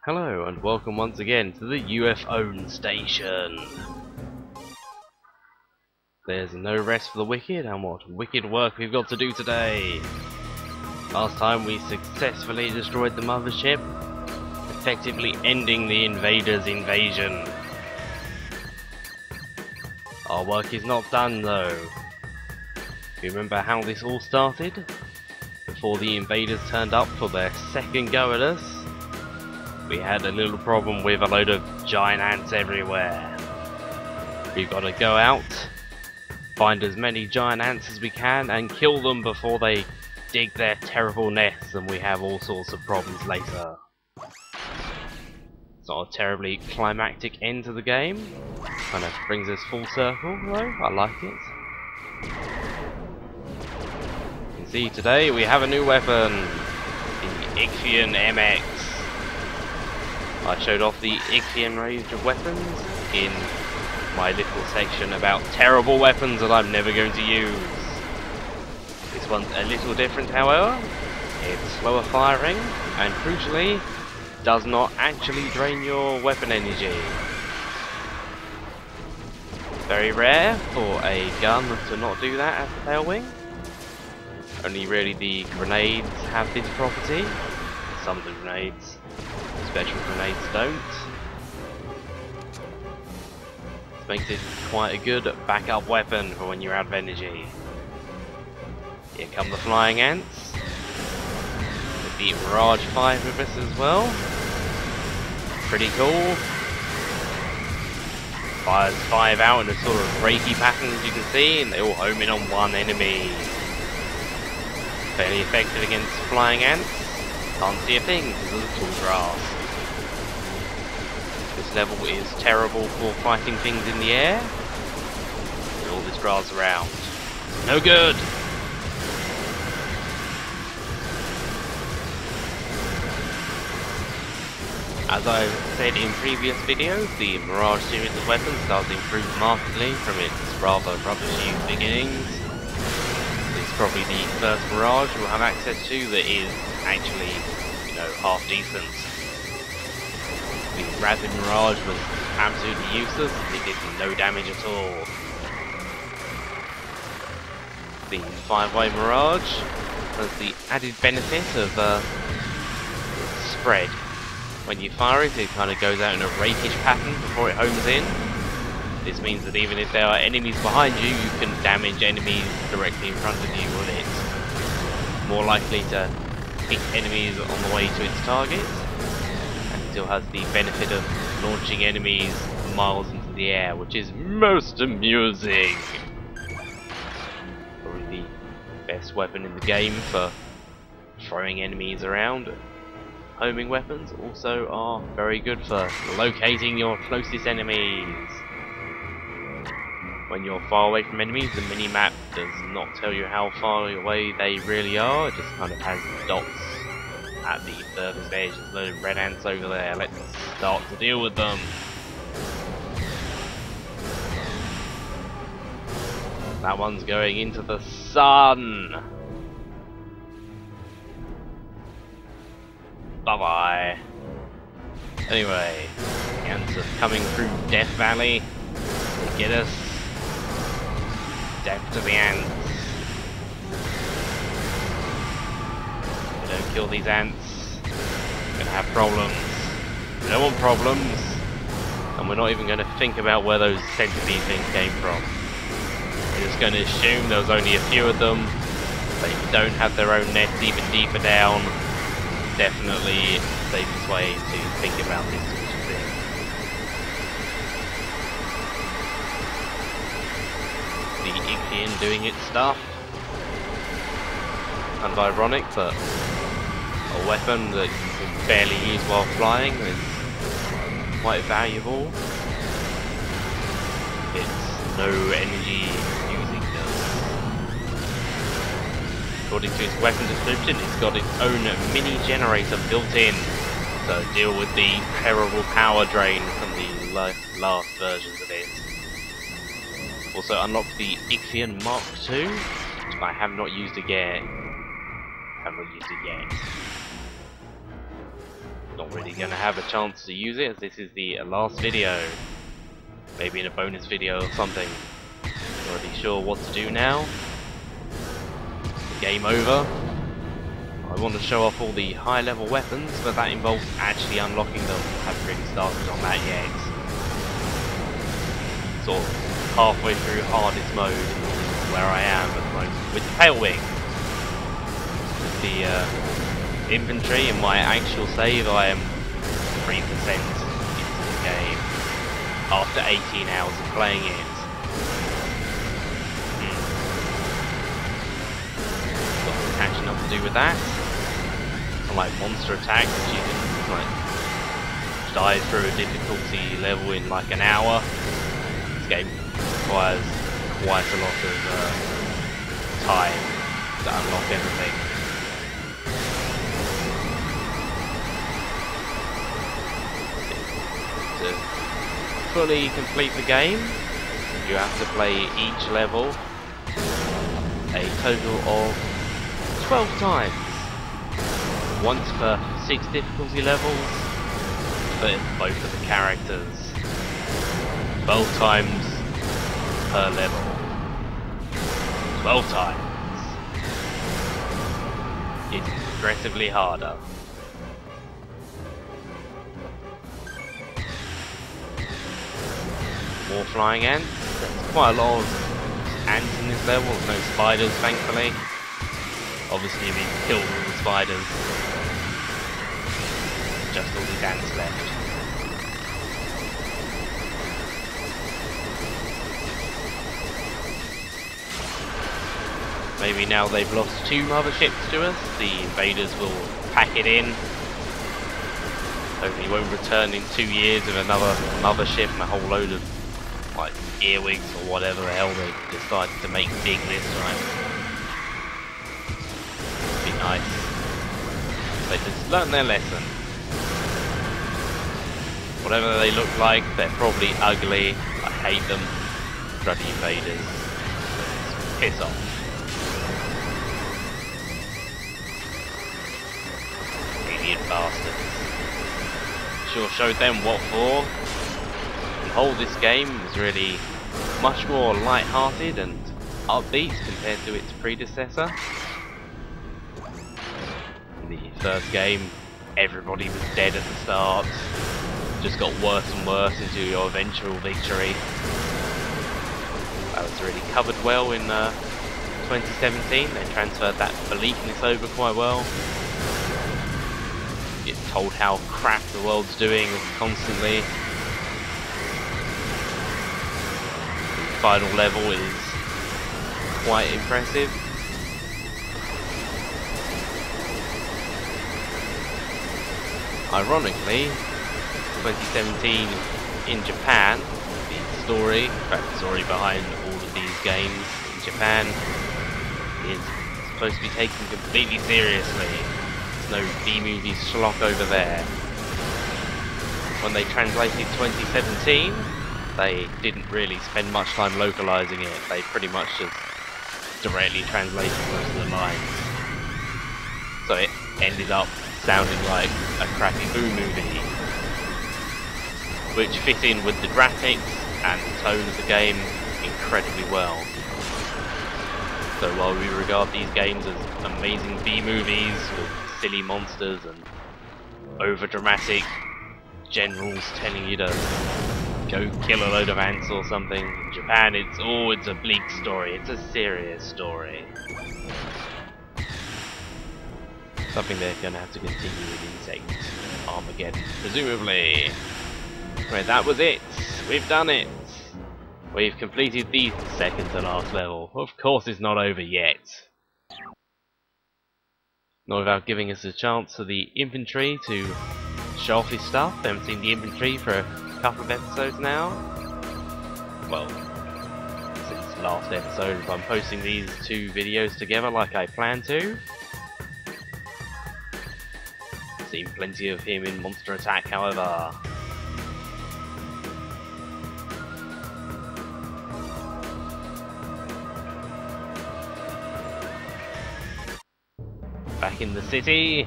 Hello and welcome once again to the UFO station. There's no rest for the wicked, and what wicked work we've got to do today. Last time we successfully destroyed the mothership, effectively ending the invaders' invasion. Our work is not done though. Remember how this all started? Before the invaders turned up for their second go at us, we had a little problem with a load of giant ants everywhere. We've got to go out, find as many giant ants as we can, and kill them before they dig their terrible nests and we have all sorts of problems later. It's not a terribly climactic end to the game. Kind of brings us full circle though, I like it. You can see today we have a new weapon, the Ichthyan MX. I showed off the Ichthyan range of weapons in my little section about terrible weapons that I'm never going to use. This one's a little different however. It's slower firing and crucially does not actually drain your weapon energy. Very rare for a gun to not do that at the tail wing. Only really the grenades have this property. Some of the grenades. Special grenades don't. This makes it quite a good backup weapon for when you're out of energy. Here come the flying ants. With the Mirage 5 with us as well. Pretty cool. Fires 5 out in a sort of reiki pattern as you can see, and they all home in on one enemy. Fairly effective against flying ants. Can't see a thing because of the tall grass. This level is terrible for fighting things in the air. With all this grass around. No good! As I've said in previous videos, the Mirage series of weapons does improve markedly from its rather rubbish beginnings. It's probably the first Mirage we'll have access to that is actually, half decent. The Rapid Mirage was absolutely useless, it did no damage at all. The 5-way Mirage has the added benefit of spread. When you fire it, it kind of goes out in a rakish pattern before it homes in. This means that even if there are enemies behind you, you can damage enemies directly in front of you with it. More likely to hit enemies on the way to its target, and still has the benefit of launching enemies miles into the air, which is most amusing. Probably the best weapon in the game for throwing enemies around. Homing weapons also are very good for locating your closest enemies. When you're far away from enemies, the mini-map does not tell you how far away they really are, it just kind of has dots at the furthest edge. There's a load of red ants over there, let's start to deal with them. That one's going into the sun! Bye-bye. Anyway, ants are coming through Death Valley to get us. Death to the ants. If we don't kill these ants, we're gonna have problems. We don't want problems, and we're not even gonna think about where those centipede things came from. We're just gonna assume there was only a few of them. They don't have their own nests even deeper down. Definitely the safest way to think about this sort of thing. The Ichthyan doing its stuff. Kind of ironic, but a weapon that you can barely use while flying is quite valuable. It's no energy using though. According to its weapon description, it's got its own mini generator built in to deal with the terrible power drain from the last versions of it. Also unlocked the Ichthyan Mark II, which I have not used again. not really going to have a chance to use it, as this is the last video. Maybe in a bonus video or something. Not really sure what to do now. Game over. I want to show off all the high level weapons, but that involves actually unlocking them. I haven't really started on that yet. Sort of halfway through hardest mode, where I am at the moment, with the Pale Wing. With the inventory and my actual save, I am 3% into the game after 18 hours of playing it. Got some catching up to do with that. Unlike monster attack, which you can like dive through a difficulty level in like an hour. This game requires quite a lot of time to unlock everything. To fully complete the game, you have to play each level a total of 12 times. Once per 6 difficulty levels for both of the characters. 12 times per level. 12 times. It's progressively harder. More flying ants. There's quite a lot of ants in this level. There's no spiders, thankfully. Obviously, we've killed all the spiders. Just all these ants left. Maybe now they've lost 2 motherships to us, the invaders will pack it in. Hopefully won't return in 2 years with another mothership and a whole load of like earwigs or whatever the hell they decided to make big this time. Be nice. They just learned their lesson. Whatever they look like, they're probably ugly. I hate them. Bloody invaders. Piss off. Alien bastards. Sure showed them what for. The whole this game is really much more light-hearted and upbeat compared to its predecessor. In the first game, everybody was dead at the start. Just got worse and worse into your eventual victory. That was really covered well in 2017. They transferred that bleakness over quite well. It's told how crap the world's doing constantly. The final level is quite impressive. Ironically, 2017 in Japan, the story, backstory behind all of these games in Japan is supposed to be taken completely seriously. There's no B-movie schlock over there. When they translated 2017, they didn't really spend much time localizing it. They pretty much just directly translated most of the lines. So it ended up sounding like a crappy Boo movie, which fit in with the graphics and the tone of the game incredibly well. So while we regard these games as amazing B-movies with silly monsters and over-dramatic generals telling you to go kill a load of ants or something, in Japan it's a bleak story, it's a serious story. Something they're going to have to continue with Insect Armageddon, presumably. Right, that was it. We've done it. We've completed the second to last level. Of course it's not over yet. Not without giving us a chance for the infantry to show off his stuff. I haven't seen the infantry for a couple of episodes now. Well, since last episode, if I'm posting these 2 videos together like I plan to. Seen plenty of him in Monster Attack, however. Back in the city,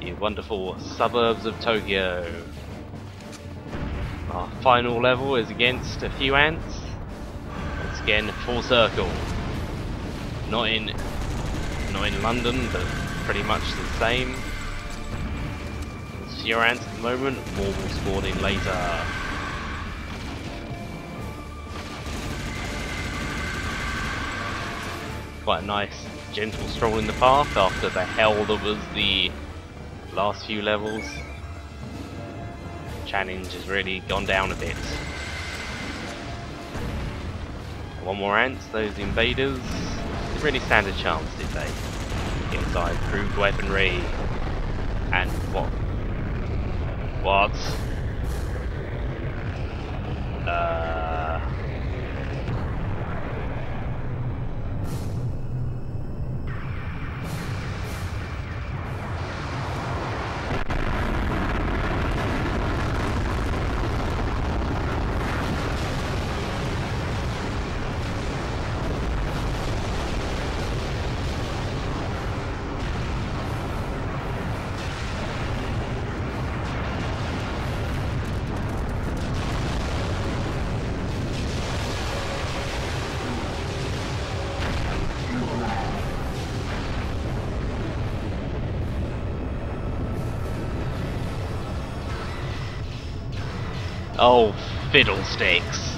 the wonderful suburbs of Tokyo. Our final level is against a few ants. Once again, full circle. Not in London, but pretty much the same. There's fewer ants at the moment, more will spawn in later. Quite a nice, gentle stroll in the path after the hell that was the last few levels. Challenge has really gone down a bit. One more ants, those invaders didn't really stand a chance, did they? Against our improved weaponry. And what? Oh, fiddlesticks.